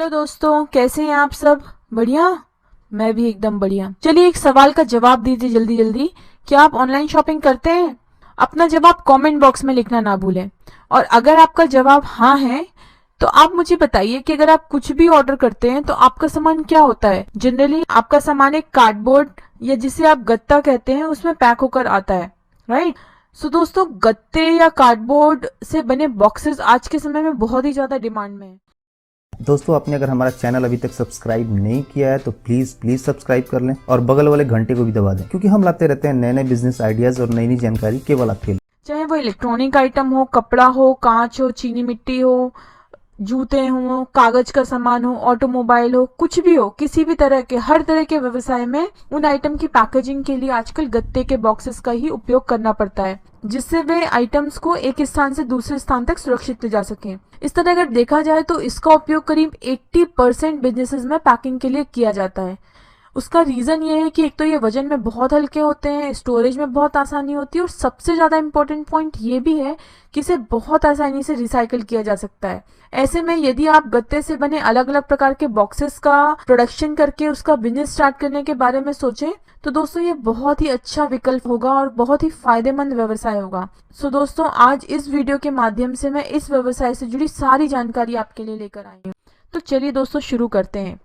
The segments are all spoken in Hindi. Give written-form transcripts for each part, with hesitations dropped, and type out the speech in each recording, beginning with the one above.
हेलो दोस्तों, कैसे हैं आप सब? बढ़िया। मैं भी एकदम बढ़िया। चलिए एक सवाल का जवाब दीजिए जल्दी जल्दी। क्या आप ऑनलाइन शॉपिंग करते हैं? अपना जवाब कमेंट बॉक्स में लिखना ना भूलें। और अगर आपका जवाब हाँ है तो आप मुझे बताइए कि अगर आप कुछ भी ऑर्डर करते हैं तो आपका सामान क्या होता है। जनरली आपका सामान एक कार्डबोर्ड या जिसे आप गत्ता कहते हैं उसमें पैक होकर आता है, राइट? सो दोस्तों, गत्ते या कार्डबोर्ड से बने बॉक्सेस आज के समय में बहुत ही ज्यादा डिमांड में है। दोस्तों, आपने अगर हमारा चैनल अभी तक सब्सक्राइब नहीं किया है तो प्लीज सब्सक्राइब कर लें और बगल वाले घंटे को भी दबा दें, क्योंकि हम लाते रहते हैं नए नए बिजनेस आइडियाज और नई नई जानकारी केवल आपके लिए। चाहे वो इलेक्ट्रॉनिक आइटम हो, कपड़ा हो, कांच हो, चीनी मिट्टी हो, जूते हो, कागज का सामान हो, ऑटोमोबाइल हो, कुछ भी हो, किसी भी तरह के हर तरह के व्यवसाय में उन आइटम की पैकेजिंग के लिए आजकल गत्ते के बॉक्सेस का ही उपयोग करना पड़ता है, जिससे वे आइटम्स को एक स्थान से दूसरे स्थान तक सुरक्षित ले जा सकें। इस तरह अगर देखा जाए तो इसका उपयोग करीब 80% बिजनेसेस में पैकिंग के लिए किया जाता है। उसका रीजन ये है कि एक तो ये वजन में बहुत हल्के होते हैं, स्टोरेज में बहुत आसानी होती है और सबसे ज्यादा इंपॉर्टेंट पॉइंट ये भी है कि इसे बहुत आसानी से रिसाइकल किया जा सकता है। ऐसे में यदि आप गत्ते से बने अलग अलग प्रकार के बॉक्सेस का प्रोडक्शन करके उसका बिजनेस स्टार्ट करने के बारे में सोचें तो दोस्तों ये बहुत ही अच्छा विकल्प होगा और बहुत ही फायदेमंद व्यवसाय होगा। सो दोस्तों, आज इस वीडियो के माध्यम से मैं इस व्यवसाय से जुड़ी सारी जानकारी आपके लिए लेकर आई हूँ। तो चलिए दोस्तों शुरू करते हैं।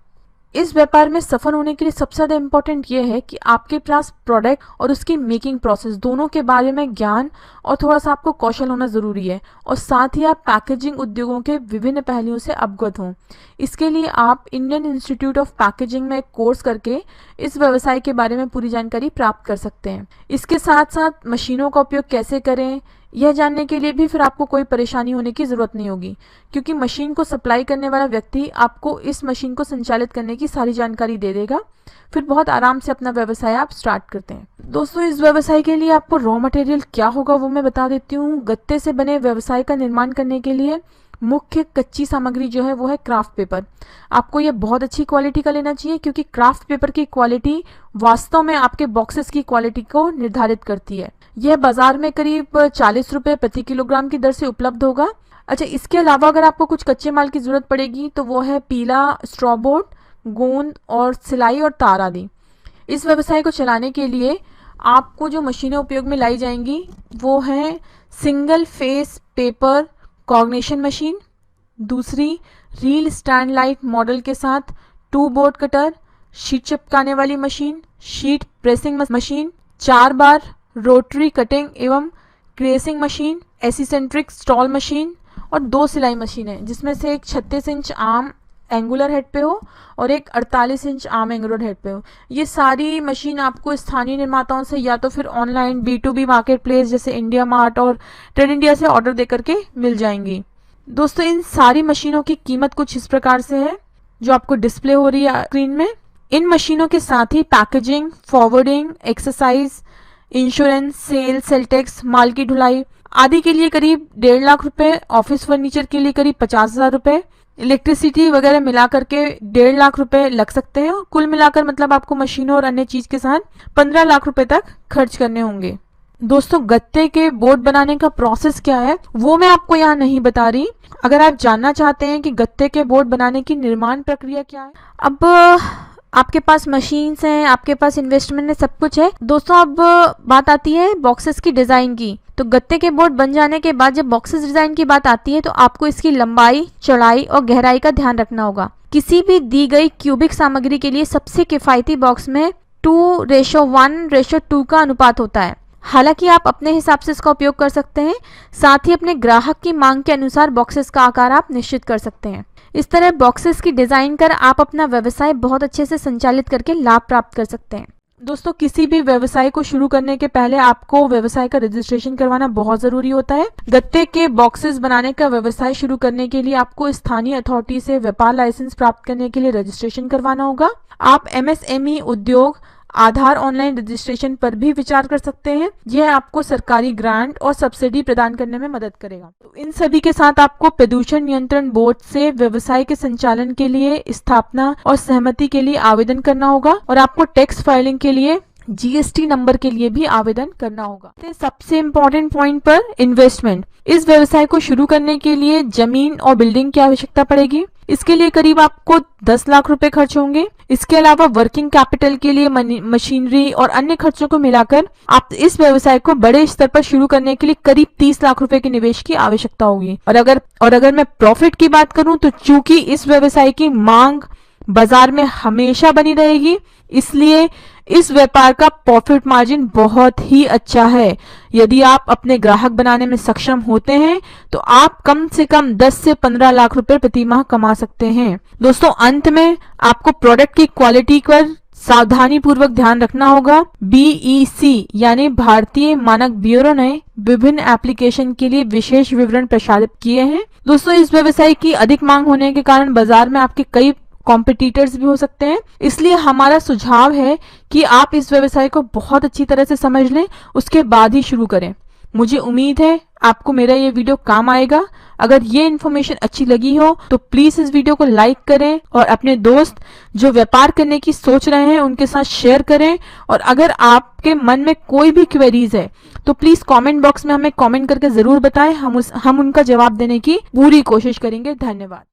इस व्यापार में सफल होने के लिए सबसे ज्यादा इम्पोर्टेंट ये है कि आपके पास प्रोडक्ट और उसकी मेकिंग प्रोसेस दोनों के बारे में ज्ञान और थोड़ा सा आपको कौशल होना जरूरी है, और साथ ही आप पैकेजिंग उद्योगों के विभिन्न पहलुओं से अवगत हों। इसके लिए आप इंडियन इंस्टीट्यूट ऑफ पैकेजिंग में एक कोर्स करके इस व्यवसाय के बारे में पूरी जानकारी प्राप्त कर सकते हैं। इसके साथ साथ मशीनों का उपयोग कैसे करें यह जानने के लिए भी फिर आपको कोई परेशानी होने की जरूरत नहीं होगी, क्योंकि मशीन को सप्लाई करने वाला व्यक्ति आपको इस मशीन को संचालित करने की सारी जानकारी दे देगा। फिर बहुत आराम से अपना व्यवसाय आप स्टार्ट करते हैं। दोस्तों, इस व्यवसाय के लिए आपको रॉ मटेरियल क्या होगा वो मैं बता देती हूँ। गत्ते से बने व्यवसाय का निर्माण करने के लिए मुख्य कच्ची सामग्री जो है वो है क्राफ्ट पेपर। आपको ये बहुत अच्छी क्वालिटी का लेना चाहिए, क्योंकि क्राफ्ट पेपर की क्वालिटी वास्तव में आपके बॉक्सेस की क्वालिटी को निर्धारित करती है। यह बाजार में करीब 40 रुपए प्रति किलोग्राम की दर से उपलब्ध होगा। अच्छा, इसके अलावा अगर आपको कुछ कच्चे माल की जरूरत पड़ेगी तो वो है पीला, स्ट्रॉ बोर्ड, गोंद और सिलाई और तार आदि। इस व्यवसाय को चलाने के लिए आपको जो मशीनें उपयोग में लाई जाएंगी वो है single phase paper cognition machine, दूसरी रील स्टैंड लाइट मॉडल के साथ 2 बोर्ड कटर, शीट चिपकाने वाली मशीन, शीट प्रेसिंग मशीन, 4 बार रोटरी कटिंग एवं क्रेसिंग मशीन, एसिसेंट्रिक स्टॉल मशीन और 2 सिलाई मशीनें, जिसमें से एक 36 इंच आर्म एंगुलर हेड पे हो और एक 48 इंच आर्म एंगुलर हेड पे हो। ये सारी मशीन आपको स्थानीय निर्माताओं से या तो फिर ऑनलाइन B2B मार्केट प्लेस जैसे इंडिया मार्ट और ट्रेड इंडिया से ऑर्डर दे करके मिल जाएंगी। दोस्तों, इन सारी मशीनों की कीमत कुछ इस प्रकार से है जो आपको डिस्प्ले हो रही है स्क्रीन में। इन मशीनों के साथ ही packaging, forwarding, exercise, insurance, sale tax, माल की ढुलाई आदि के लिए करीब 1.5 लाख रुपए, ऑफिस फर्नीचर के लिए करीब 50,000 रुपए, इलेक्ट्रिसिटी वगैरह मिलाकर के 1.5 लाख रुपए लग सकते हैं। कुल मिलाकर मतलब आपको मशीनों और अन्य चीज के साथ 15 लाख रुपए तक खर्च करने होंगे। दोस्तों, गत्ते के बोर्ड बनाने का प्रोसेस क्या है वो मैं आपको यहाँ नहीं बता रही। अगर आप जानना चाहते हैं कि गत्ते के बोर्ड बनाने की निर्माण प्रक्रिया क्या है, अब आपके पास मशीन्स हैं, आपके पास इन्वेस्टमेंट है, सब कुछ है। दोस्तों, अब बात आती है बॉक्सेस की डिजाइन की। तो गत्ते के बोर्ड बन जाने के बाद जब बॉक्सेस डिजाइन की बात आती है तो आपको इसकी लंबाई, चौड़ाई और गहराई का ध्यान रखना होगा। किसी भी दी गई क्यूबिक सामग्री के लिए सबसे किफायती बॉक्स में 2:1:2 का अनुपात होता है। हालांकि आप अपने हिसाब से इसका उपयोग कर सकते हैं, साथ ही अपने ग्राहक की मांग के अनुसार बॉक्सेस का आकार आप निश्चित कर सकते हैं। इस तरह बॉक्सेस की डिजाइन कर आप अपना व्यवसाय बहुत अच्छे से संचालित करके लाभ प्राप्त कर सकते हैं। दोस्तों, किसी भी व्यवसाय को शुरू करने के पहले आपको व्यवसाय का रजिस्ट्रेशन करवाना बहुत जरूरी होता है। गत्ते के बॉक्सेस बनाने का व्यवसाय शुरू करने के लिए आपको स्थानीय अथॉरिटी से व्यापार लाइसेंस प्राप्त करने के लिए रजिस्ट्रेशन करवाना होगा। आप MSME उद्योग आधार ऑनलाइन रजिस्ट्रेशन पर भी विचार कर सकते हैं। यह आपको सरकारी ग्रांट और सब्सिडी प्रदान करने में मदद करेगा। तो इन सभी के साथ आपको प्रदूषण नियंत्रण बोर्ड से व्यवसाय के संचालन के लिए स्थापना और सहमति के लिए आवेदन करना होगा, और आपको टैक्स फाइलिंग के लिए जीएसटी नंबर के लिए भी आवेदन करना होगा। सबसे इम्पोर्टेंट पॉइंट पर इन्वेस्टमेंट। इस व्यवसाय को शुरू करने के लिए जमीन और बिल्डिंग की आवश्यकता पड़ेगी। इसके लिए करीब आपको 10 लाख रुपए खर्च होंगे। इसके अलावा वर्किंग कैपिटल के लिए मशीनरी और अन्य खर्चों को मिलाकर आप इस व्यवसाय को बड़े स्तर पर शुरू करने के लिए करीब 30 लाख रुपए के निवेश की आवश्यकता होगी। और अगर मैं प्रॉफिट की बात करूं तो चूंकि इस व्यवसाय की मांग बाजार में हमेशा बनी रहेगी, इसलिए इस व्यापार का प्रॉफिट मार्जिन बहुत ही अच्छा है। यदि आप अपने ग्राहक बनाने में सक्षम होते हैं तो आप कम से कम 10 से 15 लाख रुपए प्रति माह कमा सकते हैं। दोस्तों, अंत में आपको प्रोडक्ट की क्वालिटी पर सावधानी पूर्वक ध्यान रखना होगा। BEC यानी भारतीय मानक ब्यूरो ने विभिन्न एप्लीकेशन के लिए विशेष विवरण प्रसारित किए हैं। दोस्तों, इस व्यवसाय की अधिक मांग होने के कारण बाजार में आपके कई कॉम्पिटिटर्स भी हो सकते हैं, इसलिए हमारा सुझाव है कि आप इस व्यवसाय को बहुत अच्छी तरह से समझ लें, उसके बाद ही शुरू करें। मुझे उम्मीद है आपको मेरा ये वीडियो काम आएगा। अगर ये इन्फॉर्मेशन अच्छी लगी हो तो प्लीज इस वीडियो को लाइक करें और अपने दोस्त जो व्यापार करने की सोच रहे हैं उनके साथ शेयर करें। और अगर आपके मन में कोई भी क्वेरीज है तो प्लीज कमेंट बॉक्स में हमें कमेंट करके जरूर बताएं। हम उनका जवाब देने की पूरी कोशिश करेंगे। धन्यवाद।